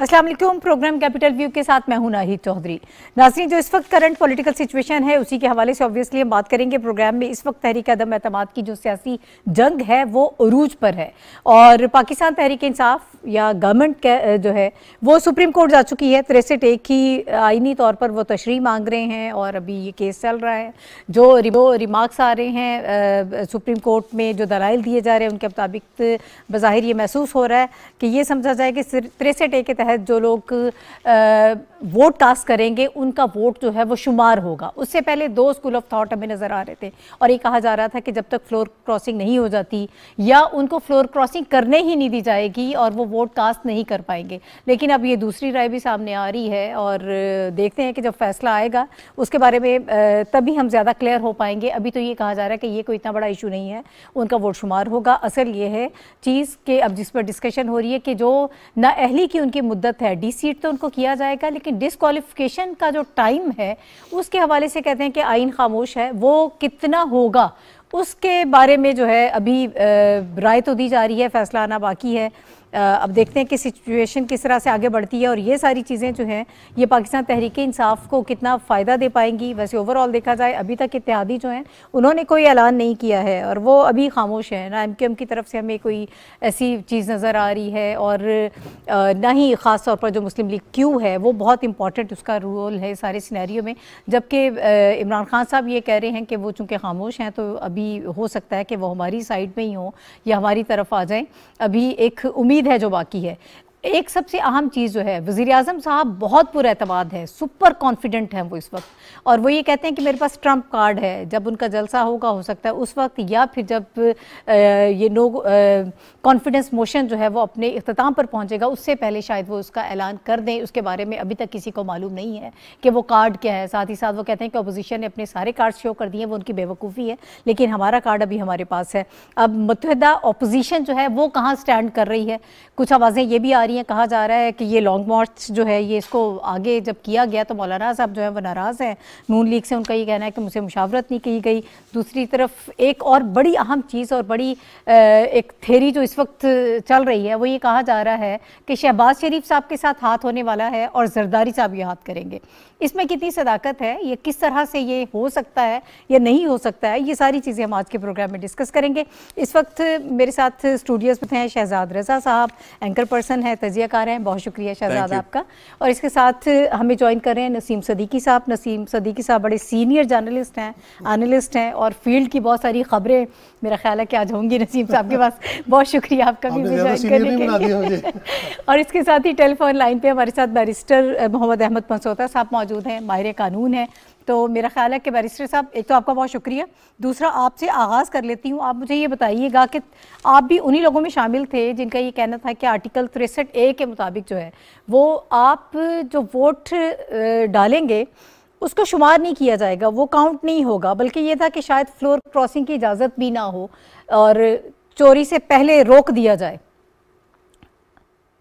अस्सलाम वालेकुम। Programme capital view के साथ मैं हूं नाहिद चौधरी। नाज़रीन, जो इस वक्त करंट पॉलिटिकल सिचुएशन है उसी के हवाले से ऑब्वियसली हम बात करेंगे प्रोग्राम में। इस वक्त तहरीक अदम एतमाद की जो सियासी जंग है वो उरूज पर है और पाकिस्तान तहरीक इंसाफ या गवर्नमेंट जो है वो सुप्रीम कोर्ट जा चुकी है। 63A की आइनी तौर पर वो तशरीह मांग रहे हैं और अभी ये केस चल रहा है। जो रिमार्क्स आ रहे हैं सुप्रीम कोर्ट में, जो दलाइल दिए जा रहे हैं उनके मुताबिक बज़ाहिर ये महसूस हो रहा है कि ये समझा जाए कि 63A के तहत जो लोग वोट कास्ट करेंगे उनका वोट जो है वो शुमार होगा। उससे पहले दो स्कूल ऑफ थॉट हमें नज़र आ रहे थे और ये कहा जा रहा था कि जब तक फ्लोर क्रॉसिंग नहीं हो जाती या उनको फ्लोर क्रॉसिंग करने ही नहीं दी जाएगी और वो वोट कास्ट नहीं कर पाएंगे। लेकिन अब ये दूसरी राय भी सामने आ रही है और देखते हैं कि जब फैसला आएगा उसके बारे में तभी हम ज़्यादा क्लियर हो पाएंगे। अभी तो ये कहा जा रहा है कि ये कोई इतना बड़ा इशू नहीं है, उनका वोट शुमार होगा। असल ये है चीज़ कि अब जिस पर डिस्कशन हो रही है कि जो नाअहली की उनकी मुद्दत है, डी सीट तो उनको किया जाएगा लेकिन डिस्क्वालिफिकेशन का जो टाइम है उसके हवाले से कहते हैं कि आइन खामोश है। वो कितना होगा उसके बारे में जो है अभी राय तो दी जा रही है, फैसला आना बाकी है। अब देखते हैं कि सिचुएशन किस तरह से आगे बढ़ती है और ये सारी चीज़ें जो हैं ये पाकिस्तान तहरीक इंसाफ को कितना फ़ायदा दे पाएंगी। वैसे ओवरऑल देखा जाए अभी तक इत्तेहादी जो हैं उन्होंने कोई ऐलान नहीं किया है और वो अभी खामोश है। ना MQM की तरफ से हमें कोई ऐसी चीज़ नज़र आ रही है और ना ही ख़ास तौर पर जो मुस्लिम लीग क्यू है वो बहुत इंपॉर्टेंट उसका रोल है सारे सिनेरियो में। जबकि इमरान खान साहब ये कह रहे हैं कि वो चूँकि खामोश हैं तो अभी हो सकता है कि वो हमारी साइड में ही हो या हमारी तरफ आ जाएँ। अभी एक उम्मीद है जो बाकी है। एक सबसे अहम चीज़ जो है, वज़ीर आज़म साहब बहुत पुरएतमाद है, सुपर कॉन्फिडेंट हैं वो इस वक्त और वो ये कहते हैं कि मेरे पास ट्रम्प कार्ड है। जब उनका जलसा होगा हो सकता है उस वक्त या फिर जब ये नो कॉन्फिडेंस मोशन जो है वो अपने इख्तिताम पर पहुंचेगा उससे पहले शायद वो उसका ऐलान कर दें। उसके बारे में अभी तक किसी को मालूम नहीं है कि वो कार्ड क्या है। साथ ही साथ वो कहते हैं कि अपोजिशन ने अपने सारे कार्ड शो कर दिए, वो उनकी बेवकूफ़ी है, लेकिन हमारा कार्ड अभी हमारे पास है। अब मुत्तहिदा अपोजिशन जो है वो कहाँ स्टैंड कर रही है, कुछ आवाज़ें ये भी आ रही हैं। कहा जा रहा है कि ये लॉन्ग मार्च जो है ये इसको आगे जब किया गया तो मौलाना साहब जो है वो नाराज़ हैं नून लीग से। उनका ये कहना है कि मुझसे मुशावरत नहीं की गई। दूसरी तरफ एक और बड़ी अहम चीज़ और बड़ी एक थेरी जो इस वक्त चल रही है वो ये कहा जा रहा है कि शहबाज शरीफ साहब के साथ हाथ होने वाला है और जरदारी साहब ये हाथ करेंगे। इसमें कितनी सदाकत है, ये किस तरह से ये हो सकता है या नहीं हो सकता है, ये सारी चीज़ें हम आज के प्रोग्राम में डिस्कस करेंगे। इस वक्त मेरे साथ स्टूडियोज़ में हैं शहजाद रज़ा साहब, एंकर पर्सन है, तजियाकार हैं। बहुत शुक्रिया शहजाद आपका। और इसके साथ हमें ज्वाइन कर रहे हैं नसीम सदीकी साहब। नसीम सदीकी साहब बड़े सीनियर जर्नलिस्ट हैं, एनालिस्ट हैं और फील्ड की बहुत सारी खबरें मेरा ख्याल है कि आज होंगी नसीम साहब के पास। बहुत शुक्रिया आपका भी ज्वाइन करने के लिए। और इसके साथ ही टेलीफोन लाइन पे हमारे साथ बैरिस्टर मोहम्मद अहमद पंसोता साहब मौजूद हैं, माहिर कानून हैं। तो मेरा ख्याल है कि बैरिस्टर साहब, एक तो आपका बहुत शुक्रिया, दूसरा आपसे आगाज़ कर लेती हूँ। आप मुझे ये बताइएगा कि आप भी उन्हीं लोगों में शामिल थे जिनका ये कहना था कि आर्टिकल 63A के मुताबिक जो है वो आप जो वोट डालेंगे उसको शुमार नहीं किया जाएगा, वो काउंट नहीं होगा, बल्कि ये था कि शायद फ्लोर क्रॉसिंग की इजाज़त भी ना हो और चोरी से पहले रोक दिया जाए।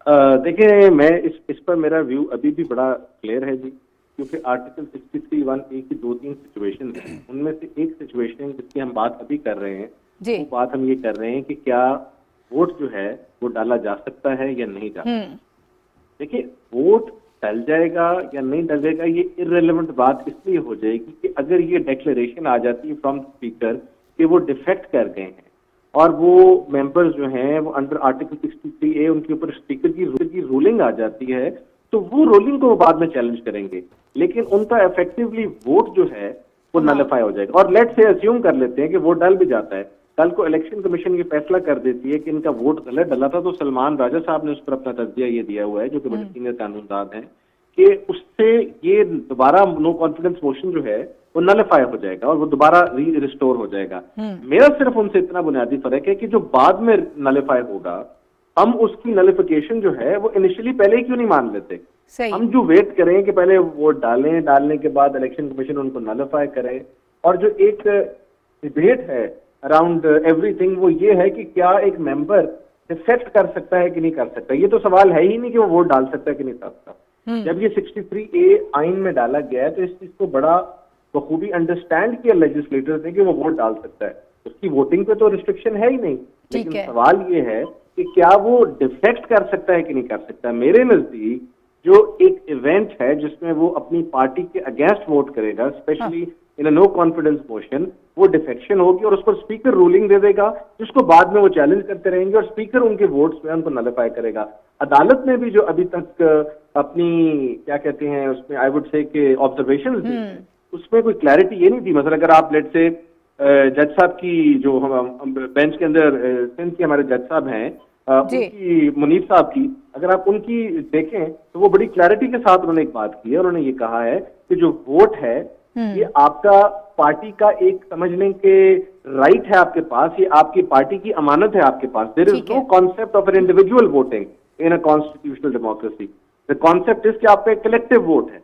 देखिए, मैं इस पर मेरा व्यू अभी भी बड़ा क्लियर है जी, क्योंकि आर्टिकल 63(1)A की 2-3 सिचुएशन हैं। उनमें से एक सिचुएशन जिसकी हम बात अभी कर रहे हैं वो बात हम ये कर रहे हैं कि क्या वोट जो है वो डाला जा सकता है या नहीं जा सकता। देखिए, वोट डल जाएगा या नहीं डल जाएगा ये इररिलेवेंट बात इसलिए हो जाएगी कि अगर ये डिक्लेरेशन आ जाती है फ्रॉम स्पीकर कि वो डिफेक्ट कर गए हैं और वो मेंबर्स जो हैं वो अंडर आर्टिकल 63A उनके ऊपर स्पीकर की रूलिंग आ जाती है तो वो रूलिंग को वो बाद में चैलेंज करेंगे, लेकिन उनका इफेक्टिवली वोट जो है वो नलिफाई हो जाएगा। और लेट्स से अज्यूम कर लेते हैं कि वोट डल भी जाता है, कल को इलेक्शन कमीशन ये फैसला कर देती है कि इनका वोट गलत डला था, तो सलमान राजा साहब ने उस पर अपना तज्जिया ये दिया हुआ है, जो कि बड़े सीनियर कानूनदान हैं, कि उससे ये दोबारा नो कॉन्फिडेंस मोशन जो है वो नलिफाई हो जाएगा और वो दोबारा रिस्टोर हो जाएगा। मेरा सिर्फ उनसे इतना बुनियादी फर्क है कि जो बाद में नलिफाई होगा हम उसकी नलिफिकेशन जो है वो इनिशियली पहले ही क्यों नहीं मान लेते। हम जो वेट करें कि पहले वोट डालने के बाद इलेक्शन कमीशन उनको नलिफाई करे। और जो एक डिबेट है अराउंड एवरीथिंग वो ये है कि क्या एक मेंबर डिफेक्ट कर सकता है कि नहीं कर सकता। ये तो सवाल है ही नहीं कि वो वोट डाल सकता है कि नहीं कर सकता। जब ये 63A आइन में डाला गया है तो इस चीज को बड़ा बखूबी अंडरस्टैंड किया लेजिस्लेटर्स ने कि वो वोट डाल सकता है। उसकी वोटिंग पे तो रिस्ट्रिक्शन है ही नहीं, लेकिन सवाल ये है कि क्या वो डिफेक्ट कर सकता है कि नहीं कर सकता। मेरे नजदीक जो एक इवेंट है जिसमें वो अपनी पार्टी के अगेंस्ट वोट करेगा, specially in no confidence motion, वो डिफेक्शन होगी और उस पर स्पीकर रूलिंग दे देगा, जिसको बाद में वो चैलेंज करते रहेंगे और स्पीकर उनके वोट्स में उनको नलिफाई करेगा। अदालत ने भी जो अभी तक अपनी क्या कहते हैं उसमें आई वुड से कि ऑब्जर्वेशन दी, उसमें कोई क्लैरिटी ये नहीं थी। मतलब अगर आप लेट से जज साहब की जो हम बेंच के अंदर सिंध के हमारे जज साहब हैं, उनकी मुनीफ साहब की अगर आप उनकी देखें तो वो बड़ी क्लैरिटी के साथ उन्होंने एक बात की है। उन्होंने ये कहा है कि जो वोट है ये आपका पार्टी का एक समझ लें कि राइट है आपके पास, ये आपकी पार्टी की अमानत है आपके पास। There is no concept of an individual voting in a constitutional democracy. The concept is कि आपका एक कलेक्टिव वोट है।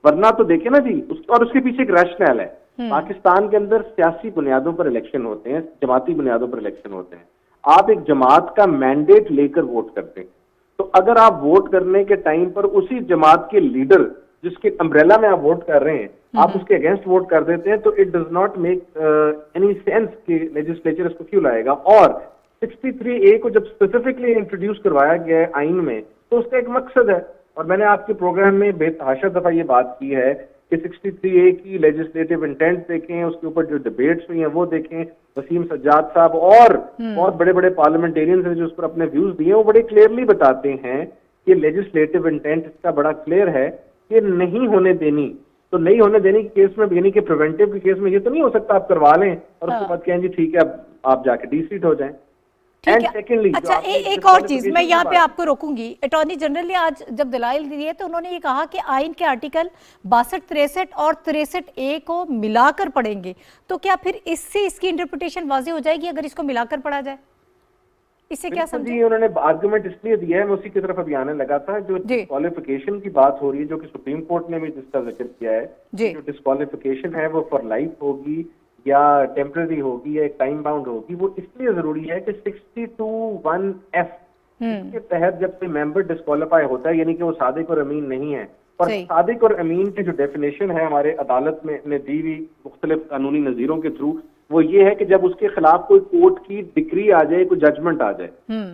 वरना तो देखे ना जी, और उसके पीछे एक रैशनल है। पाकिस्तान के अंदर सियासी बुनियादों पर इलेक्शन होते हैं, जमाती बुनियादों पर इलेक्शन होते हैं। आप एक जमात का मैंडेट लेकर वोट करते हैं, तो अगर आप वोट करने के टाइम पर उसी जमात के लीडर जिसके अम्ब्रेला में आप वोट कर रहे हैं, आप उसके अगेंस्ट वोट कर देते हैं, तो it does not make any sense कि लेजिस्लेचर इसको क्यों लाएगा। और 63A को जब स्पेसिफिकली इंट्रोड्यूस करवाया गया है आइन में, तो उसका एक मकसद है। और मैंने आपके प्रोग्राम में बेतहाशा दफा ये बात की है कि 63A की लेजिस्लेटिव इंटेंट देखें, उसके ऊपर जो डिबेट्स हुई हैं वो देखें। वसीम सज्जाद साहब और बहुत बड़े बड़े पार्लियामेंटेरियंस ने जो उस पर अपने व्यूज दिए वो बड़े क्लियरली बताते हैं कि लेजिस्लेटिव इंटेंट इसका बड़ा क्लियर है कि नहीं होने देनी। तो नहीं होने देने के केस में, यानी कि प्रिवेंटिव के केस में ये तो नहीं हो सकता आप करवा लें और उसके बाद कहें जी ठीक है अब आप जाके डिसीट हो जाए। अच्छा, एक और चीज मैं यहाँ पे आपको रोकूंगी। अटॉर्नी जनरल ने आज जब दलाइल दिए तो उन्होंने ये कहा कि आइन के आर्टिकल 62, 63 और 63A को मिलाकर पढ़ेंगे, तो क्या फिर इससे इसकी इंटरप्रिटेशन वाज़ेह हो जाएगी अगर इसको मिलाकर पढ़ा जाए? इससे क्या समझे? उन्होंने आर्गुमेंट इसलिए दिया है, मैं उसी की तरफ अभी आने लगा था। जो डिस्क्वालिफिकेशन की बात हो रही है, जो कि सुप्रीम कोर्ट ने भी जिसका जिक्र किया है, जो डिस्क्वालिफिकेशन है वो फॉर लाइफ होगी या टेम्पररी होगी या एक टाइम बाउंड होगी, वो इसलिए जरूरी है कि 62(1)(f के तहत जब कोई मेंबर डिस्क्वालीफाई होता है, यानी कि वो सादिक और अमीन नहीं है। और सादिक और अमीन की जो डेफिनेशन है हमारे अदालत में ने दी हुई मुख्तलिफ कानूनी नजीरों के थ्रू, वो ये है कि जब उसके खिलाफ कोई कोर्ट की डिक्री आ जाए, कोई जजमेंट आ जाए,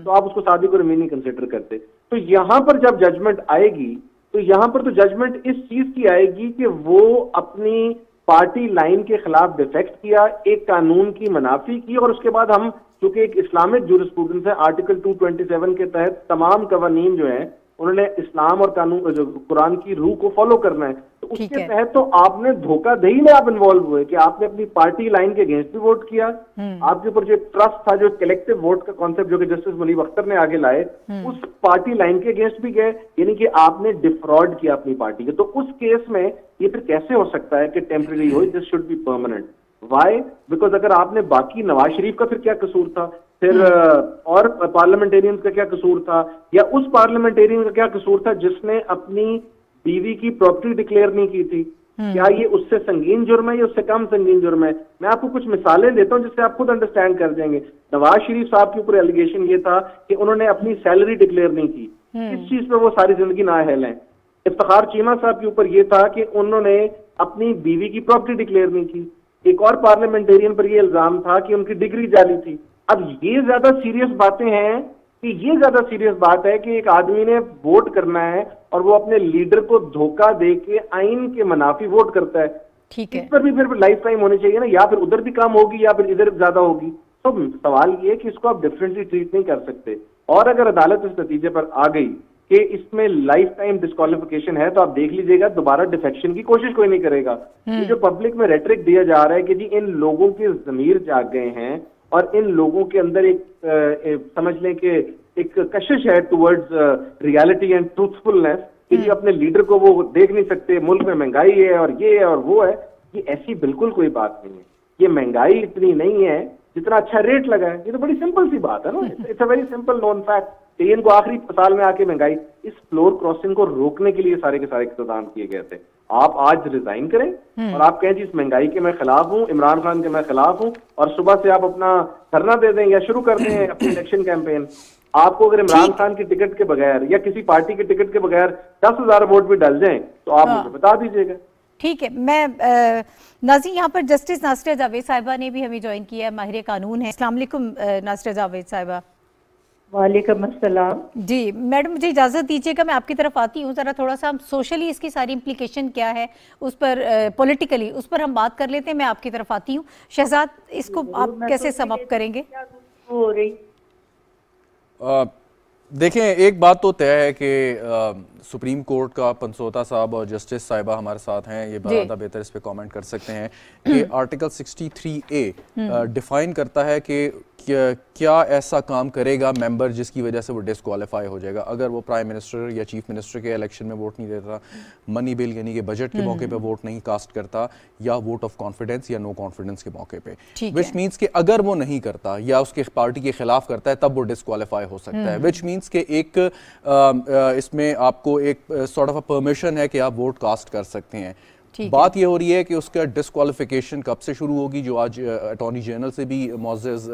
तो आप उसको सादिक और अमीन नहीं कंसिडर करते। तो यहाँ पर जब जजमेंट आएगी, तो यहाँ पर तो जजमेंट इस चीज की आएगी कि वो अपनी पार्टी लाइन के खिलाफ डिफेक्ट किया, एक कानून की मुनाफी की, और उसके बाद हम चूंकि एक इस्लामिक जूरिस्प्रूडेंस है, आर्टिकल 227 के तहत तमाम कवानीन जो है उन्होंने इस्लाम और कानून जो कुरान की रूह को फॉलो करना है, तो उसके तहत तो आपने धोखाधड़ी में आप इन्वॉल्व हुए कि आपने अपनी पार्टी लाइन के अगेंस्ट भी वोट किया। आपके ऊपर जो ट्रस्ट था, जो कलेक्टिव वोट का कॉन्सेप्ट जो कि जस्टिस मुनीब अख्तर ने आगे लाए, उस पार्टी लाइन के अगेंस्ट भी गए, यानी कि आपने डिफ्रॉड किया अपनी पार्टी के। तो उस केस में ये फिर कैसे हो सकता है कि टेम्पररी हो, this should be permanent. Why? Because अगर आपने बाकी नवाज शरीफ का फिर क्या कसूर था, फिर और पार्लियामेंटेरियंस का क्या कसूर था, या उस पार्लियामेंटेरियन का क्या कसूर था जिसने अपनी बीवी की प्रॉपर्टी डिक्लेयर नहीं की थी, क्या ये उससे संगीन जुर्म है या उससे कम संगीन जुर्म है? मैं आपको कुछ मिसालें देता हूं जिससे आप खुद अंडरस्टैंड कर जाएंगे। नवाज शरीफ साहब के ऊपर एलिगेशन ये था कि उन्होंने अपनी सैलरी डिक्लेयर नहीं की, इस चीज पे वो सारी जिंदगी नाअहल हैं। इफ्तिखार चीमा साहब के ऊपर ये था कि उन्होंने अपनी बीवी की प्रॉपर्टी डिक्लेयर नहीं की। एक और पार्लियामेंटेरियन पर यह इल्जाम था कि उनकी डिग्री जाली थी। अब ये ज्यादा सीरियस बातें हैं कि ये ज्यादा सीरियस बात है कि एक आदमी ने वोट करना है और वो अपने लीडर को धोखा दे के आइन के मुनाफी वोट करता है। ठीक है, इस पर भी फिर लाइफ टाइम होनी चाहिए ना, या फिर उधर भी कम होगी या फिर इधर ज्यादा होगी। तो सवाल ये है कि इसको आप डिफरेंटली ट्रीट नहीं कर सकते। और अगर अदालत इस नतीजे पर आ गई कि इसमें लाइफ टाइम डिस्क्वालिफिकेशन है, तो आप देख लीजिएगा दोबारा डिफेक्शन की कोशिश कोई नहीं करेगा। ये जो पब्लिक में रेटरिक दिया जा रहा है कि जी इन लोगों के जमीर जाग गए हैं और इन लोगों के अंदर एक समझ लें कि एक कशिश है टुवर्ड्स रियलिटी एंड ट्रूथफुलनेस, कि जी अपने लीडर को वो देख नहीं सकते, मुल्क में महंगाई है और ये है और वो है, ये ऐसी बिल्कुल कोई बात नहीं है। ये महंगाई इतनी नहीं है जितना अच्छा रेट लगा है। ये तो बड़ी सिंपल सी बात है ना, it's a very simple known fact. इनको आखिरी साल में आके महंगाई, इस फ्लोर क्रॉसिंग को रोकने के लिए सारे के सारे इंतजाम किए गए थे। आप आज रिजाइन करें और आप कहें जी इस महंगाई के मैं खिलाफ हूं, इमरान खान के मैं खिलाफ हूं, और सुबह से आप अपना धरना दे दें या शुरू कर दें अपनी इलेक्शन कैंपेन। आपको अगर इमरान खान की टिकट के बगैर या किसी पार्टी के टिकट के बगैर 10,000 वोट भी डल जाएं तो आप मुझे बता दीजिएगा। ठीक है, मैं नाज़रीन यहाँ पर जस्टिस नासिरा जावेद साहिबा ने भी हमें ज्वाइन किया है, माहिर कानून है। अस्सलाम वालेकुम नासिरा जावेद साहिबा। वालेकुम अस्सलाम। जी मैडम, मुझे इजाज़त दीजिएगा, मैं आपकी तरफ आती हूँ। ज़रा थोड़ा सा हम सोशली इसकी सारी इम्प्लीकेशन क्या है उस पर, पॉलिटिकली उस पर हम बात कर लेते हैं। मैं आपकी तरफ आती हूँ। शहजाद, इसको आप कैसे सम अप करेंगे? हो रही देखें, एक बात तो तय है कि सुप्रीम कोर्ट का पंसोता साहब और जस्टिस साहिबा हमारे साथ हैं, ये ज़्यादा बेहतर इस पे कमेंट कर सकते हैं कि आर्टिकल 63A डिफाइन करता है कि क्या ऐसा काम करेगा मेंबर जिसकी वजह से वो डिसक्वालीफाई हो जाएगा। अगर वो प्राइम मिनिस्टर या चीफ मिनिस्टर के इलेक्शन में वोट नहीं देता, मनी बिल यानी कि बजट के मौके पे वोट नहीं कास्ट करता, या वोट ऑफ कॉन्फिडेंस या नो कॉन्फिडेंस के मौके पे, विच मीन्स कि अगर वो नहीं करता या उसके पार्टी के खिलाफ करता है तब वो डिसक्वालीफाई हो सकता है। विच मीन्स कि एक इसमें आपको एक सॉर्ट ऑफ परमिशन है कि आप वोट कास्ट कर सकते हैं। बात ये हो रही है कि उसका डिस्क्वालिफिकेशन कब से शुरू होगी, जो आज अटॉर्नी जनरल से भी मुअज़्ज़ज़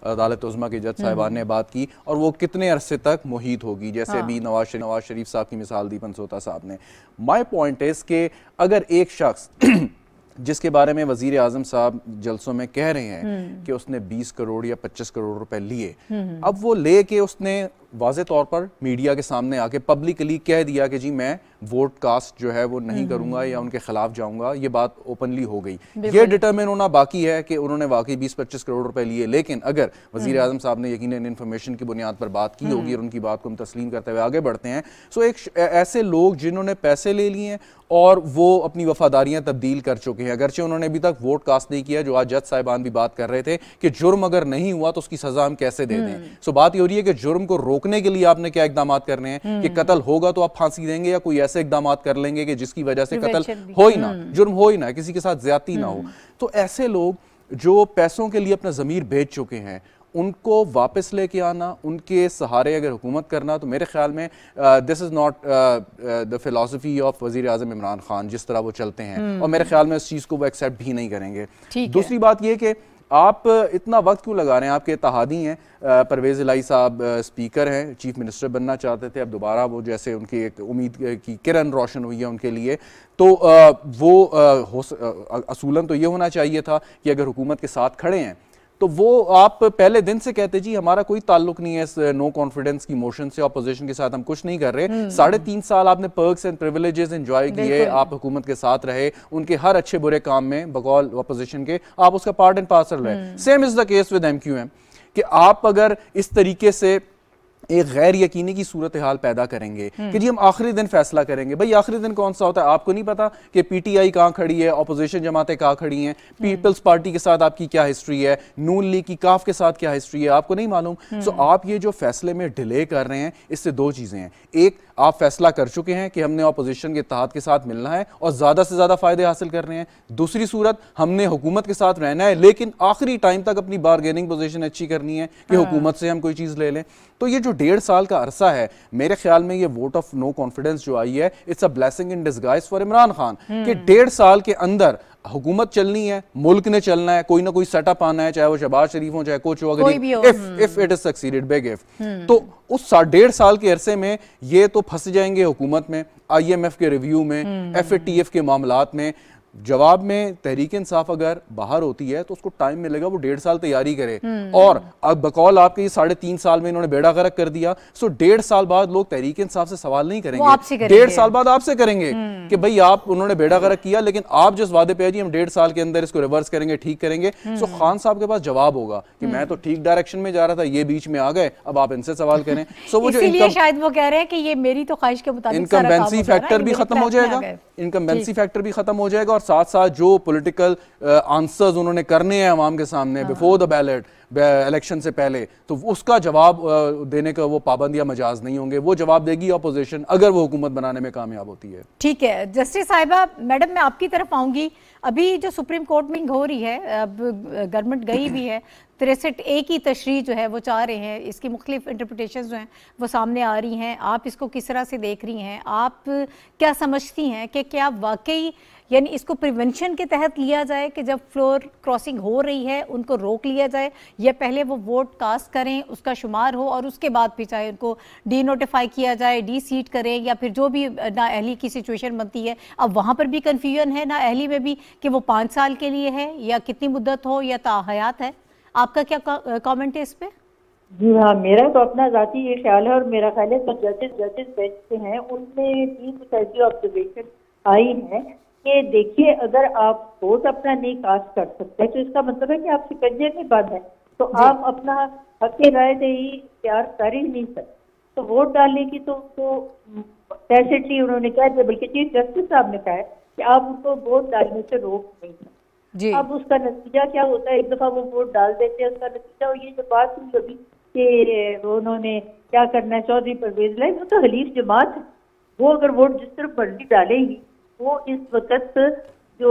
अदालत उज़्मा के जज साहिबान ने बात की, और वो कितने अरसे तक मुहीत होगी, जैसे अभी नवाज शरीफ साहब की मिसाल दी पंसोता साहब ने। माई पॉइंट इज़ कि अगर एक शख्स जिसके बारे में वजीर आजम साहब जलसों में कह रहे हैं कि उसने 20 करोड़ या 25 करोड़ रुपए लिए, अब वो ले के उसने वाज़े तौर पर मीडिया के सामने आके पब्लिकली कह दिया कि जी मैं वोट कास्ट जो है वो नहीं करूंगा या उनके खिलाफ जाऊंगा, ये बात ओपनली हो गई। ये डिटरमिन होना बाकी है कि उन्होंने वाकई 20-25 करोड़ रुपए लिए, लेकिन अगर वजीर आजम साहब ने यकीनन इन्फॉर्मेशन की बुनियाद पर बात की होगी और उनकी बात को हम तस्लीम करते हुए आगे बढ़ते हैं, सो एक ऐसे लोग जिन्होंने पैसे ले लिए हैं और वो अपनी वफादारियां तब्दील कर चुके हैं, अगरचे उन्होंने अभी तक वोट कास्ट नहीं किया, जो आज जज साहिबान भी बात कर रहे थे कि जुर्म अगर नहीं हुआ तो उसकी सजा हम कैसे दे दें। सो बात ये हो रही है कि जुर्म को रोकने के लिए आपने क्या इकदाम करने हैं, कि कत्ल होगा तो आप फांसी देंगे या कोई ऐसे इकदाम कर लेंगे कि जिसकी वजह से कत्ल हो ही ना, जुर्म हो ही ना, किसी के साथ ज्यादती ना हो। तो ऐसे लोग जो पैसों के लिए अपना ज़मीर बेच चुके हैं, उनको वापस लेके आना, उनके सहारे अगर हुकूमत करना, तो मेरे ख्याल में this is not the philosophy of वज़ीर आज़म इमरान खान, जिस तरह वो चलते हैं, और मेरे ख्याल में इस चीज़ को वो एक्सेप्ट भी नहीं करेंगे। दूसरी बात ये कि आप इतना वक्त क्यों लगा रहे हैं, आपके इत्तेहादी हैं, परवेज़ इलाही साहब स्पीकर हैं, चीफ मिनिस्टर बनना चाहते थे, अब दोबारा वो जैसे उनकी एक उम्मीद की किरण रोशन हुई है उनके लिए, तो वो असूलन तो ये होना चाहिए था कि अगर हुकूमत के साथ खड़े हैं तो वो आप पहले दिन से कहते जी हमारा कोई ताल्लुक नहीं है इस नो कॉन्फिडेंस की मोशन से, अपोजिशन के साथ हम कुछ नहीं कर रहे। 3.5 साल आपने पर्क्स एंड प्रिविलेजेस एंजॉय किए, आप हुकूमत के साथ रहे, उनके हर अच्छे बुरे काम में बकौल अपोजिशन के आप उसका पार्ट एंड पार्सल रहे। Same is the case with MQM कि आप अगर इस तरीके से एक गैर यकीनी की सूरत हाल पैदा करेंगे कि जी हम आखिरी दिन फैसला करेंगे। भाई आखिरी दिन कौन सा होता है? आपको नहीं पता कि PTI कहाँ खड़ी है, अपोजिशन जमातें कहाँ खड़ी हैं, पीपल्स पार्टी के साथ आपकी क्या हिस्ट्री है, नून लीग की काफ के साथ क्या हिस्ट्री है, आपको नहीं मालूम। सो आप ये जो फैसले में डिले कर रहे हैं, इससे दो चीजें हैं, एक आप फैसला कर चुके हैं कि हमने अपोजिशन के इत्तेहाद के साथ मिलना है और ज्यादा से ज्यादा फायदे हासिल कर रहे हैं, दूसरी सूरत हमने हुकूमत के साथ रहना है लेकिन आखिरी टाइम तक अपनी बारगेनिंग पोजीशन अच्छी करनी है कि हुकूमत से हम कोई चीज ले लें। तो ये जो 1.5 साल का अरसा है, मेरे ख्याल में ये वोट ऑफ नो कॉन्फिडेंस जो आई है, it's a blessing in disguise for Imran Khan कि 1.5 साल के अंदर हुकूमत चलनी है, मुल्क ने चलना है, कोई ना कोई सेटअप आना है, चाहे वो शहबाज शरीफ हो चाहे कुछ हो, अगर if it is succeeded, big if, तो उस 1.5 साल के अरसे में ये तो फंस जाएंगे हुकूमत में, IMF के रिव्यू में, FATF के मामलात में। जवाब में तहरीक इंसाफ अगर बाहर होती है तो उसको टाइम मिलेगा, वो 1.5 साल तैयारी करे, और अब बकौल आपके ये 3.5 साल में इन्होंने बेड़ा गर्क कर दिया। सो 1.5 साल बाद लोग तहरीक इंसाफ से सवाल नहीं करेंगे, 1.5 साल बाद आपसे करेंगे कि भाई आप उन्होंने बेड़ा गर्क किया, लेकिन आप जिस वादे पे जी हम 1.5 साल के अंदर इसको रिवर्स करेंगे, ठीक करेंगे, सो खान साहब के पास जवाब होगा कि मैं तो ठीक डायरेक्शन में जा रहा था, ये बीच में आ गए, अब आप इनसे सवाल करें। सो वो जो शायद वो कह रहे हैं कि ये मेरी तो ख्वाहिश के मुताबिक इनकम्बेंसी फैक्टर भी खत्म हो जाएगा, इनकम्बेंसी फैक्टर भी खत्म हो जाएगा, और साथ साथ जो पॉलिटिकल आंसर्स उन्होंने करने हैं अवाम के सामने बिफोर द बैलेट, इलेक्शन से पहले, तो उसका जवाब देने का वो पाबंद या मजाज नहीं होंगे, वो जवाब देगी अपोजिशन अगर वो हुकूमत बनाने में कामयाब होती है। ठीक है जस्टिस साहिबा, मैडम मैं आपकी तरफ आऊंगी। अभी जो सुप्रीम कोर्ट में हो रही है, अब गवर्नमेंट गई भी है, 63A की तशरीह जो है वो चाह रहे हैं, इसकी मुख्तलिफ इंटरप्रिटेशंस जो हैं वो सामने आ रही हैं, आप इसको किस तरह से देख रही हैं? आप क्या समझती हैं कि क्या वाकई यानी इसको प्रिवेंशन के तहत लिया जाए कि जब फ्लोर क्रॉसिंग हो रही है उनको रोक लिया जाए, या पहले वो वोट कास्ट करें, उसका शुमार हो और उसके बाद भी चाहे उनको डी नोटिफाई किया जाए, डी सीट करें, या फिर जो भी नाअहली की सिचुएशन बनती है? अब वहाँ पर भी कन्फ्यूजन है नाअहली में भी कि वो 5 साल के लिए है या कितनी मुद्दत हो या ताहयात है। आपका क्या कमेंट है इस पे? जी हाँ, मेरा तो अपना जाती ये ख्याल है और मेरा ख्याल है सब जजेस बेंच से हैं उनमें भी कुछ ऐसी ऑब्जर्वेशन आई है कि देखिए, अगर आप वोट अपना नहीं कास्ट कर सकते तो इसका मतलब है कि आप शिकंजे में बंद है, तो आप अपना हक राय दही इख्तियार कर ही नहीं सकते। तो वोट डालने की तो टैसिटली उन्होंने कह दिया, बल्कि चीफ जस्टिस साहब ने कहा है कि आप उनको वोट डालने से रोक नहीं सकते। अब उसका नतीजा क्या होता है, एक दफा वो वोट डाल देते हैं, उसका नतीजा ये जो बात हुई अभी कि उन्होंने क्या करना है, चौधरी परवेज लाई, वो तो हलीफ जमात है, वो अगर वोट जिस तरफ मर्जी डालेगी, वो इस वक्त जो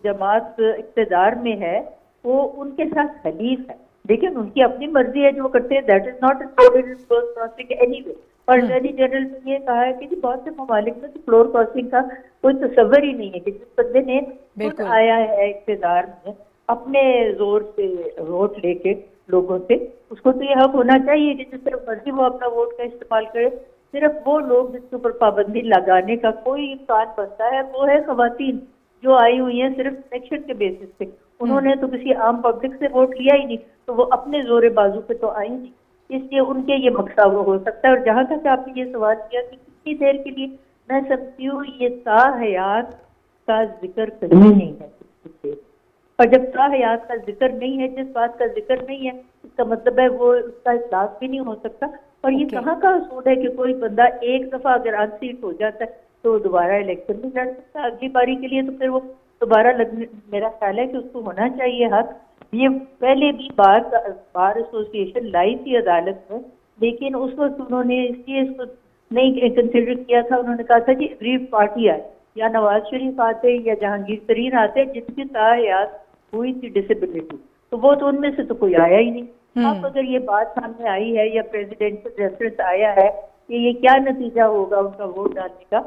जमात इक़्तिदार में है वो उनके साथ हलीफ है, लेकिन उनकी अपनी मर्जी है जो वो करते हैं, that is not floor crossing anyway. और अटॉर्नी जनरल ने ये कहा है कि जी बहुत से ममालिक में तो फ्लोर क्रॉसिंग का कोई तस्वर ही नहीं है कि जिस बंदे ने खुद आया है इक़्तिदार में अपने जोर से वोट लेके लोगों से, उसको तो ये हक होना चाहिए कि जिस तरह मर्जी वो अपना वोट का इस्तेमाल करे। सिर्फ वो लोग जिसके ऊपर पाबंदी लगाने का कोई इम्कान बनता है वो है खवातीन जो आई हुई हैं सिर्फ सिलेक्शन के बेसिस पे, उन्होंने तो किसी आम पब्लिक से वोट लिया ही नहीं, तो वो अपने जोरे बाजू पे तो आई नहीं, इसलिए उनके ये मकसद वो हो सकता है। और जहाँ तक आपने ये सवाल किया कि कितनी देर के लिए, मैं समझती हूँ ये ताहयात का जिक्र कहीं नहीं है, और जब ताहयात का जिक्र नहीं है, जिस बात का जिक्र नहीं है, इसका मतलब है वो उसका इखलास भी नहीं हो सकता। और ये कहाँ का असूल है कि कोई बंदा एक दफा अगर अनसीट हो जाता है तो दोबारा इलेक्शन नहीं लड़ सकता अगली बारी के लिए, तो फिर वो दोबारा लगने, मेरा ख्याल है कि उसको होना चाहिए हक। ये पहले भी बार एसोसिएशन लाई थी अदालत में, लेकिन उस वक्त उन्होंने इसलिए इसको नहीं कंसिडर किया था, उन्होंने कहा था कि अग्रीव पार्टी आए, या नवाज शरीफ आते या जहांगीर तरीन आते जिनकी ताहयात हुई थी डिसेबिलिटी, तो वो तो उनमें से तो कोई आया ही नहीं। अब अगर ये बात सामने आई है या प्रेसिडेंशियल रेफरेंस आया है कि ये क्या नतीजा होगा उनका वोट डालने का,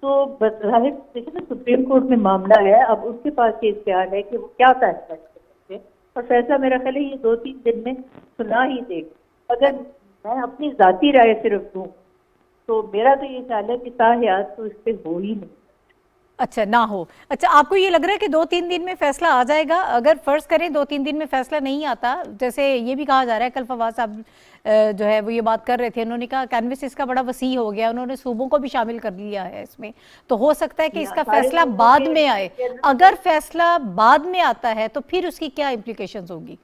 तो बज़ाहिर देखिए ना सुप्रीम कोर्ट में मामला है, अब उनके पास ये इख्तियार है कि वो क्या फैसला कर सकते हैं, और फैसला मेरा ख्याल है ये 2-3 दिन में सुना ही देगा। अगर मैं अपनी जाती राय सिर्फ दूँ तो मेरा तो ये ख्याल है कि ताहयात तो इस पर हो ही नहीं। अच्छा, ना हो। अच्छा, आपको ये लग रहा है कि 2-3 दिन में फैसला आ जाएगा? अगर फर्ज करें 2-3 दिन में फैसला नहीं आता, जैसे ये भी कहा जा रहा है, कल फवाद साहब जो है वो ये बात कर रहे थे, उन्होंने कहा कैनवस इसका बड़ा वसी हो गया, उन्होंने सूबों को भी शामिल कर लिया है इसमें, तो हो सकता है कि इसका फैसला बाद में आए। अगर फैसला बाद में आता है तो फिर उसकी क्या इम्प्लीकेशंस होगी?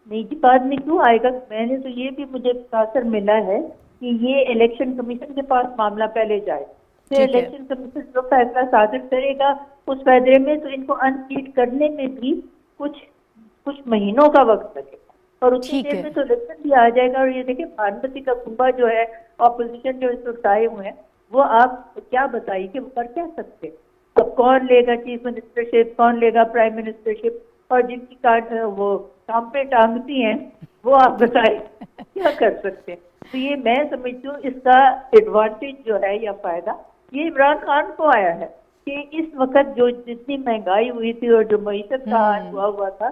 नहीं जी, बाद में क्यों आएगा? मैंने तो ये भी मुझे तासर मिला है कि ये इलेक्शन कमीशन के पास मामला पहले जाए, फिर इलेक्शन कमीशन जो फैसला सादिर करेगा उस फैसले में तो इनको अनसीट करने में भी कुछ महीनों का वक्त लगेगा, और उसी देर में तो इलेक्शन भी आ जाएगा। और ये देखिए भानुमति का कुंभा जो है, ऑपोजिशन जो इस वक्त आए हुए हैं, वो आप क्या बताइए कि वो कर क्या सकते हैं? अब कौन लेगा चीफ मिनिस्टरशिप, कौन लेगा प्राइम मिनिस्टरशिप, और जिनकी वो काम पे टांगती हैं वो आप बताइए क्या कर सकते हैं? तो ये मैं समझती हूँ इसका एडवांटेज जो है या फायदा ये इमरान खान को आया है कि इस वक्त जो जितनी महंगाई हुई थी और जो मईशत का हाल हुआ था,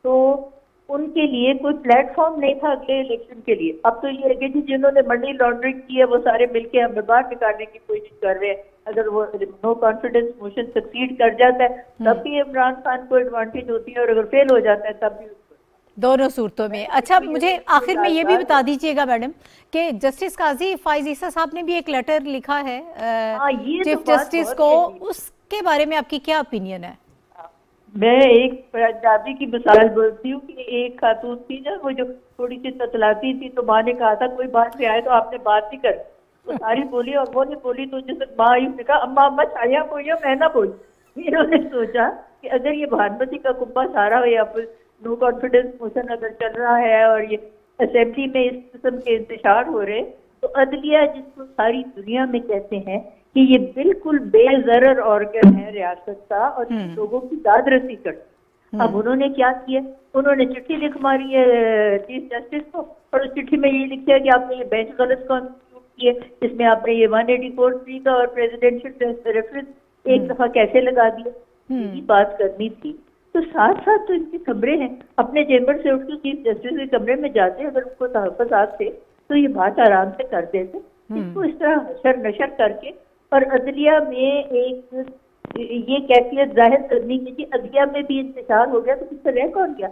तो उनके लिए कोई प्लेटफॉर्म नहीं था अगले इलेक्शन के लिए। अब तो ये है कि जिन्होंने मनी लॉन्ड्रिंग की है वो सारे मिलके हमें बाहर निकालने की कोशिश कर रहे हैं। अगर वो नो कॉन्फिडेंस मोशन सक्सीड कर जाता है तब भी इमरान खान को एडवांटेज होती है, और अगर फेल हो जाता है तब भी दोनों सूरतों में। अच्छा, मुझे आखिर में ये भी बता दीजिएगा मैडम कि जस्टिस काजी फाइज ईसा साहब ने भी एक लेटर लिखा है चीफ जस्टिस को, उसके बारे में आपकी क्या ओपिनियन है? मैं एक पंजाबी की मिसाल बोलती हूँ कि एक खातून थी ना, वो जो थोड़ी सी ततलाती थी, तो माँ ने कहा था कोई बात से आए तो आपने बात नहीं कर, तो सारी बोली और वो नहीं बोली, तो जैसे माँ ने कहा अम्मा अम्मा छाया बोलिए, मैं ना बोली। इन्होंने सोचा कि अगर ये भानुमति का कुंभा सारा हो या फिर नो कॉन्फिडेंस मोशन अगर चल रहा है और ये असेंबली में इस किस्म के इंतशार हो रहे, तो अदलिया जिसको सारी दुनिया में कहते हैं कि ये बिल्कुल बेजरर ऑर्गन है रियासत का और लोगों की दाद रसी करती। अब उन्होंने क्या किया, उन्होंने चिट्ठी लिख मारी है चीफ जस्टिस को, और उस चिट्ठी में ये लिखा कि आपने ये बेंच गलत कॉन्स्टिट्यूट किए, जिसमें आपने ये 184(3) का और प्रेसिडेंशियल रेफरेंस एक दफा कैसे लगा दिया, यही बात करनी थी। तो साथ साथ तो इनके कमरे हैं, अपने चेंबर से उठ के चीफ जस्टिस के कमरे में जाते, अगर उनको तहफ़्फ़ुज़ात थे तो ये बात आराम से कर देते। इसको इस तरह नशर करके और अदलिया में एक ये कैफियत जाहिर करनी की, अदलिया में भी इंतजार हो गया तो किससे रह कौन गया।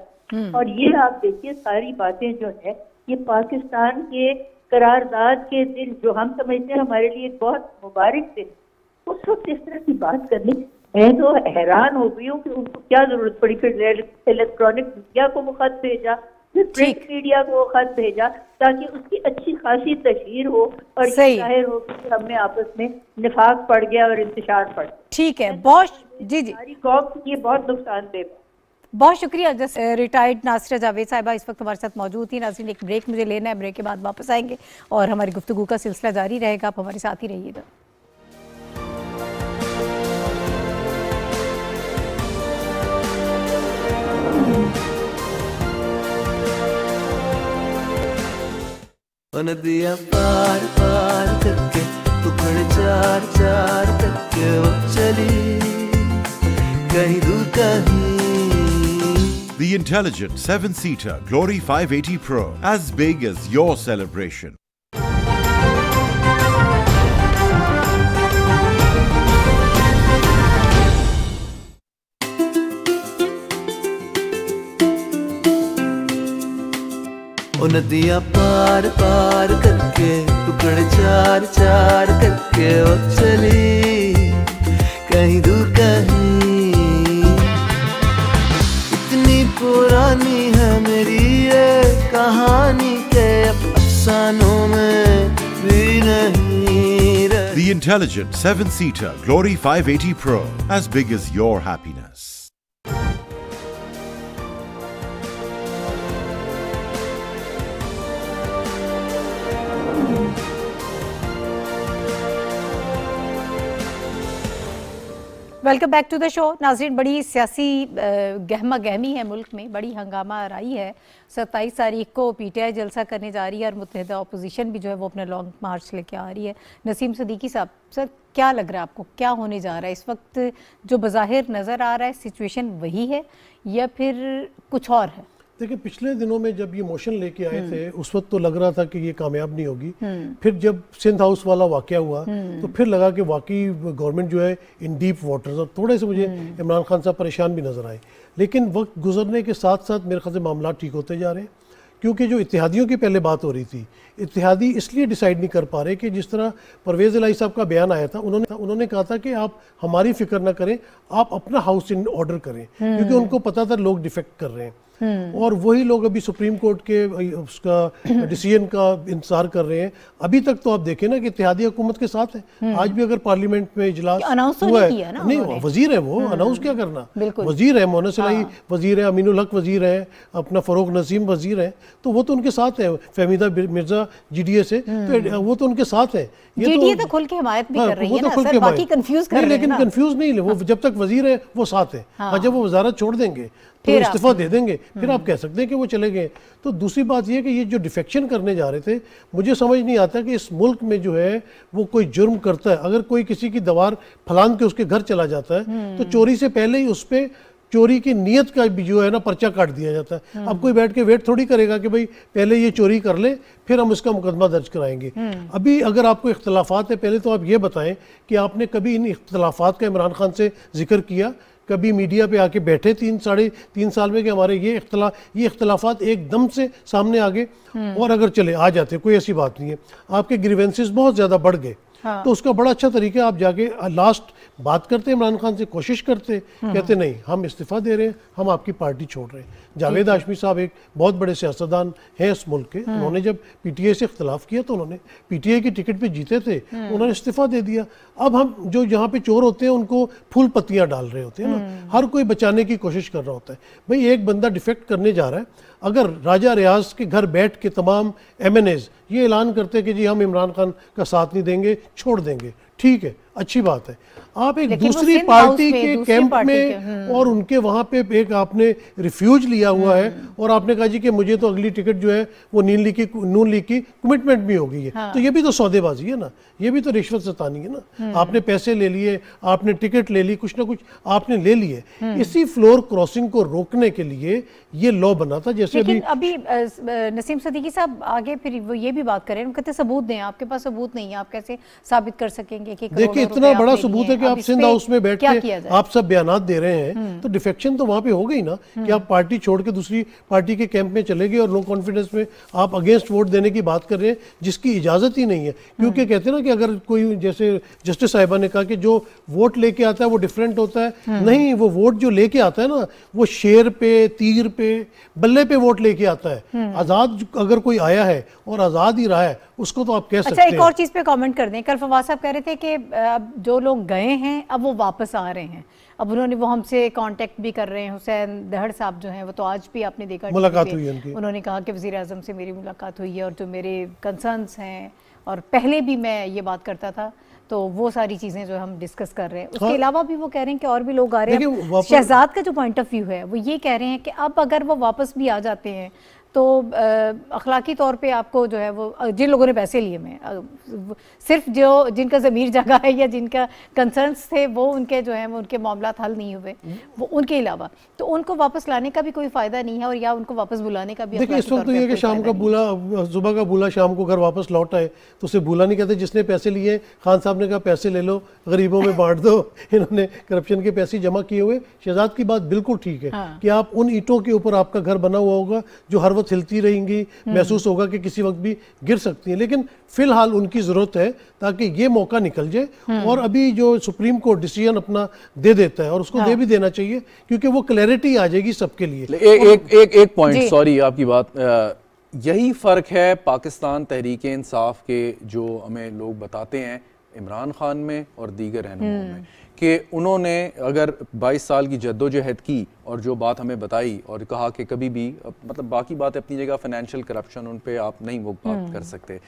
और ये आप देखिए सारी बातें जो है ये पाकिस्तान के करारदाद के दिन जो हम समझते हैं हमारे लिए बहुत मुबारक दिन, उस वक्त इस तरह की बात करनी, मैं तो हैरान हो गई हूँ कि उनको क्या जरूरत पड़ी। फिर इलेक्ट्रॉनिक मीडिया को वो खत भेजा, फिर प्रिंट मीडिया को वो खत भेजा, ताकि उसकी अच्छी खासी तशहीर हो और ये जाहिर हो कि हमें आपस में निफाक पड़ गया और इंतशार पड़ गया। ठीक है, बहुत जी जी, हमारी कौम के लिए बहुत नुकसानदेह। बहुत शुक्रिया। रिटायर्ड नासिरा जावेद साहिबा इस वक्त हमारे साथ मौजूद थी। नाज़रीन, एक ब्रेक मुझे लेना है, ब्रेक के बाद वापस आएंगे और हमारी गुफ्तगू का सिलसिला जारी रहेगा। आप हमारे साथ ही रहिएगा। नदियाँ पार पार करके टुकड़े चार चार करके वो चली कहीं दूर कहीं। The intelligent 7-seater Glory 580 Pro, as big as your celebration. नदियाँ पार पार करके टुकड़े चार चार करके वो चली कहीं दूर कहीं। इतनी पुरानी है मेरी ये कहानी के अफसानों में भी नहीं रही। The intelligent 7-seater Glory 580 Pro, as big as your happiness. Welcome back to the show. नाज़रीन, बड़ी सियासी गहमा गहमी है मुल्क में, बड़ी हंगामा आराई है। 27 तारीख को पीटीआई जलसा करने जा रही है और मुत्तहिदा अपोजिशन भी जो है वो अपना लॉन्ग मार्च लेके आ रही है। नसीम सदीकी साहब, सर क्या लग रहा है आपको, क्या होने जा रहा है इस वक्त? जो बज़ाहिर नज़र आ रहा है सिचुएशन वही है या फिर कुछ और है? देखिए, पिछले दिनों में जब ये मोशन लेके आए थे उस वक्त तो लग रहा था कि ये कामयाब नहीं होगी। फिर जब सिंध हाउस वाला वाकया हुआ तो फिर लगा कि वाकई गवर्नमेंट जो है इन डीप वाटर्स, और थोड़े से मुझे इमरान खान साहब परेशान भी नजर आए। लेकिन वक्त गुजरने के साथ साथ मेरे ख्याल से मामला ठीक होते जा रहे हैं, क्योंकि जो इत्तेहादियों की पहले बात हो रही थी, इत्तेहादी इसलिए डिसाइड नहीं कर पा रहे कि जिस तरह परवेज़ इलाही साहब का बयान आया था, उन्होंने कहा था कि आप हमारी फिक्र ना करें, आप अपना हाउस इन ऑर्डर करें, क्योंकि उनको पता था लोग डिफेक्ट कर रहे हैं। और वही लोग अभी सुप्रीम कोर्ट के उसका डिसीजन का इंतजार कर रहे हैं। अभी तक तो आप देखें ना कि इत्तेहादी हुकूमत के साथ है। आज भी अगर पार्लियामेंट में इजलास हुआ है, नहीं वजीर है वो, अनाउंस क्या करना, वजीर है, मोहन सलाई वजीर है, अमीनुल हक वजीर है, अपना फरोग नसीम वजीर है, तो वो तो उनके साथ है। फहमीदा मिर्जा जीडीए से, तो वो तो उनके साथ है। ये तो खुल के हिमायत भी कर रही है ना सर, बाकी कंफ्यूज कर रहे हैं। लेकिन कंफ्यूज नहीं, वो जब तक वजीर है वो साथ है, और जब वो वजारत छोड़ देंगे तो इस्तीफा दे देंगे, फिर आप कह सकते हैं कि वो चले गए। तो दूसरी बात ये कि ये जो डिफेक्शन करने जा रहे थे, मुझे समझ नहीं आता कि इस मुल्क में जो है वो कोई जुर्म करता है, अगर कोई किसी की दीवार फलांग के उसके घर चला जाता है तो चोरी से पहले ही उस पर चोरी की नीयत का भी जो है ना पर्चा काट दिया जाता है। अब कोई बैठ के वेट थोड़ी करेगा कि भाई पहले ये चोरी कर ले फिर हम इसका मुकदमा दर्ज कराएंगे। अभी अगर आपको इख्तलाफात है, पहले तो आप ये बताएं कि आपने कभी इन इख्तलाफात का इमरान खान से जिक्र किया, कभी मीडिया पे आके बैठे 3-3.5 साल में कि हमारे ये इख्तलाफात एकदम से सामने आ गए, और अगर चले आ जाते, कोई ऐसी बात नहीं है, आपके ग्रीवेंसेस बहुत ज़्यादा बढ़ गए। तो उसका बड़ा अच्छा तरीका है, आप जाके लास्ट बात करते इमरान खान से, कोशिश करते, कहते नहीं हम इस्तीफा दे रहे हैं, हम आपकी पार्टी छोड़ रहे हैं। जावेद हाशमी साहब एक बहुत बड़े सियासतदान हैं इस मुल्क के, उन्होंने जब पीटीआई से इख्तलाफ किया तो उन्होंने पीटीआई की टिकट पे जीते थे, उन्होंने इस्तीफा दे दिया। अब हम जो यहाँ पे चोर होते हैं उनको फूल पत्तियाँ डाल रहे होते हैं ना, हर कोई बचाने की कोशिश कर रहा होता है। भाई एक बंदा डिफेक्ट करने जा रहा है, अगर राजा रियाज के घर बैठ के तमाम MNAs ये ऐलान करते कि जी हम इमरान खान का साथ नहीं देंगे, छोड़ देंगे, ठीक है, अच्छी बात है। आप एक दूसरी पार्टी के कैंप में और उनके वहां पे एक आपने रिफ्यूज लिया हुआ है और आपने कहा जी कि मुझे तो अगली टिकट जो है वो नून लीग की कमिटमेंट भी हो गई है। तो ये भी तो सौदेबाजी है ना, ये भी तो रिश्वत सतानी है ना। आपने पैसे ले लिए, आपने टिकट ले ली, कुछ ना कुछ आपने ले लिए। इसी फ्लोर क्रॉसिंग को रोकने के लिए ये लॉ बना था। जैसे अभी नसीम सदीकी साहब आगे फिर वो ये भी बात करें, कहते सबूत दें, आपके पास सबूत नहीं है, आप कैसे साबित कर सकेंगे देखिए इतना बड़ा सबूत है कि आप सिंध हाउस में बैठ के आप सब बयानात दे रहे हैं, तो डिफेक्शन तो वहां पे हो गई ना कि आप पार्टी छोड़ के दूसरी पार्टी के कैंप में चले गए और नो कॉन्फिडेंस में आप अगेंस्ट वोट देने की बात कर रहे हैं जिसकी इजाजत ही नहीं है। क्योंकि कहते हैं ना कि अगर कोई, जैसे जस्टिस साहिबा ने कहा कि जो वोट लेके आता है वो डिफरेंट होता है, नहीं, वो वोट जो लेके आता है ना वो शेर पे, तीर पे, बल्ले पे वोट लेके आता है। आजाद अगर कोई आया है और आजाद ही रहा है उसको तो आप कह सकते हैं। अच्छा, एक और चीज पे कमेंट कर दें, कल फवाद साहब कह रहे थे कि अब जो लोग गए हैं अब वो वापस आ रहे हैं, अब उन्होंने वो हमसे कांटेक्ट भी कर रहे हैं। हुसैन दहड़ साहब जो हैं वो तो आज भी आपने देखा मुलाकात हुई है उनकी, उन्होंने कहा कि वज़ीर आज़म से मेरी मुलाकात हुई है और जो मेरे कंसर्न्स हैं और पहले भी मैं ये बात करता था, तो वो सारी चीज़ें जो हम डिस्कस कर रहे हैं। उसके अलावा भी वो कह रहे हैं कि और भी लोग आ रहे हैं। शहजाद का जो पॉइंट ऑफ व्यू है वो ये कह रहे हैं कि अब अगर वो वापस भी आ जाते हैं तो अखलाकी तौर पे आपको जो है वो जिन लोगों ने पैसे लिए में सिर्फ जो जिनका ज़मीर जगह है या जिनका कंसर्न्स थे वो उनके जो है वो उनके मामलात हल नहीं हुए, वो उनके अलावा तो उनको वापस लाने का भी कोई फ़ायदा नहीं है और या उनको वापस बुलाने का भी। देखिए इस वक्त तो ये कि शाम का बूला, सुबह का बूला शाम को घर वापस लौट आए तो उसे बूला नहीं कहते। जिसने पैसे लिए, खान साहब ने कहा पैसे ले लो, गरीबों में बांट दो, इन्होंने करप्शन के पैसे जमा किए हुए। शहजाद की बात बिल्कुल ठीक है कि आप उन ईंटों के ऊपर आपका घर बना हुआ होगा जो हर वक्त हिलती रहेंगी, महसूस होगा कि किसी वक्त भी गिर सकती है, लेकिन फिलहाल उनकी जरूरत है ताकि ये मौका निकल जाए। और अभी जो सुप्रीम कोर्ट डिसीजन अपना दे देता है और उसको दे भी देना चाहिए क्योंकि वो क्लैरिटी आ जाएगी सबके लिए। एक पॉइंट, सॉरी आपकी बात, यही फर्क है पाकिस्तान तहरीक इंसाफ के जो हमें लोग बताते हैं इमरान खान में और दीगर रहनुमाओं में, कि उन्होंने अगर 22 साल की जद्दोजहद की और जो बात हमें बताई और कहा कि कभी भी, मतलब बाकी बात अपनी जगह, फाइनेंशियल करप्शन उन पे आप नहीं वो बात कर सकते,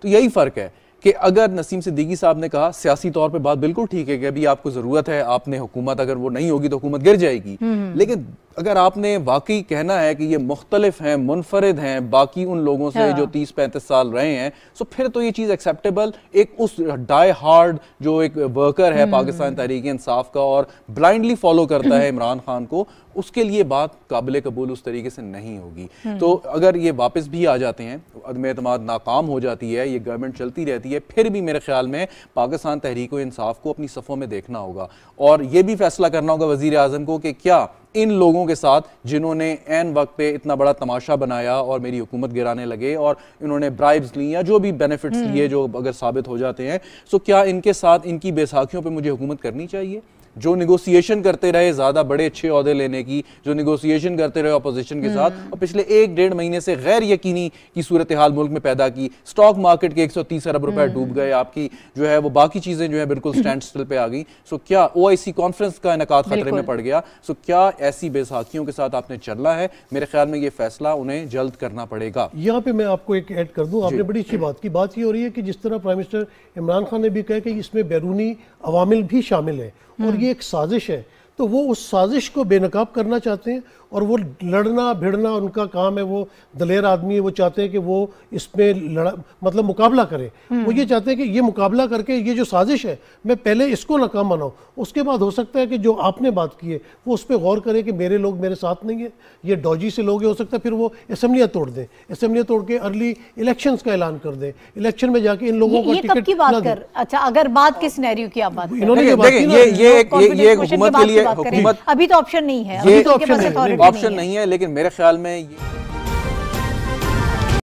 तो यही फ़र्क है कि अगर नसीम सिद्दीकी साहब ने कहा सियासी तौर पे बात बिल्कुल ठीक है कि अभी आपको ज़रूरत है, आपने हुकूमत, अगर वो नहीं होगी तो हुकूमत गिर जाएगी, लेकिन अगर आपने वाकई कहना है कि ये मुख्तलिफ हैं, मुनफरिद हैं बाकी उन लोगों से जो 30-35 साल रहे हैं, तो फिर तो ये चीज़ एक्सेप्टेबल, एक उस डाई हार्ड जो एक वर्कर है पाकिस्तान तहरीक इंसाफ का और ब्लाइंडली फॉलो करता है इमरान खान को, उसके लिए बात काबिल कबूल उस तरीके से नहीं होगी। तो अगर ये वापस भी आ जाते हैं, अदम एतमाद नाकाम हो जाती है, ये गवर्नमेंट चलती रहती है, फिर भी मेरे ख्याल में पाकिस्तान तहरीक इंसाफ को अपनी सफ़ों में देखना होगा और ये भी फैसला करना होगा वज़ीर आज़म को कि क्या इन लोगों के साथ जिन्होंने ऐन वक्त पे इतना बड़ा तमाशा बनाया और मेरी हुकूमत गिराने लगे और इन्होंने ब्राइब्स ली या जो भी बेनिफिट्स लिए जो अगर साबित हो जाते हैं, सो क्या इनके साथ इनकी बैसाखियों पे मुझे हुकूमत करनी चाहिए? जो निगोसिएशन करते रहे ज़्यादा बड़े अच्छे ओहदे लेने की, जो निगोसिएशन करते रहे अपोजिशन के साथ और पिछले 1-1.5 महीने से गैर यकीनी की सूरत हाल मुल्क में पैदा की, स्टॉक मार्केट के 130 अरब रुपए डूब गए, आपकी जो है वो बाकी चीज़ें जो है बिल्कुल स्टैंड स्टिल पे आ गई। सो क्या OIC कॉन्फ्रेंस का इनेकाद खतरे में पड़ गया? सो क्या ऐसी बैसाखियों के साथ आपने चलना है? मेरे ख्याल में ये फैसला उन्हें जल्द करना पड़ेगा। यहाँ पे मैं आपको एक ऐड कर दूँ, आपने बड़ी अच्छी बात की। बात ये हो रही है कि जिस तरह प्राइम मिनिस्टर इमरान खान ने भी कहा कि इसमें बैरूनी अवामिल भी शामिल है और ये एक साजिश है, तो वो उस साजिश को बेनकाब करना चाहते हैं और वो लड़ना भिड़ना उनका काम है। वो दलेर आदमी है, वो चाहते हैं कि वो इसमें मतलब मुकाबला करे। वो ये चाहते हैं कि ये मुकाबला करके ये जो साजिश है मैं पहले इसको नाकाम बनाऊं, उसके बाद हो सकता है कि जो आपने बात की है वो उस पर गौर करें कि मेरे लोग मेरे साथ नहीं है, ये डॉजी से लोग, हो सकता है फिर वो असेंबलियाँ तोड़ दें, असेंबलियाँ तोड़ के अर्ली इलेक्शंस का ऐलान कर दें, इलेक्शन में जाके इन लोगों को टिकट की बात कर। अच्छा, अगर बात के सिनेरियो की आप बात करें, इन्होंने ये हुकूमत के लिए, हुकूमत अभी तो ऑप्शन नहीं है, ये ऑप्शन नहीं है, लेकिन मेरे ख्याल में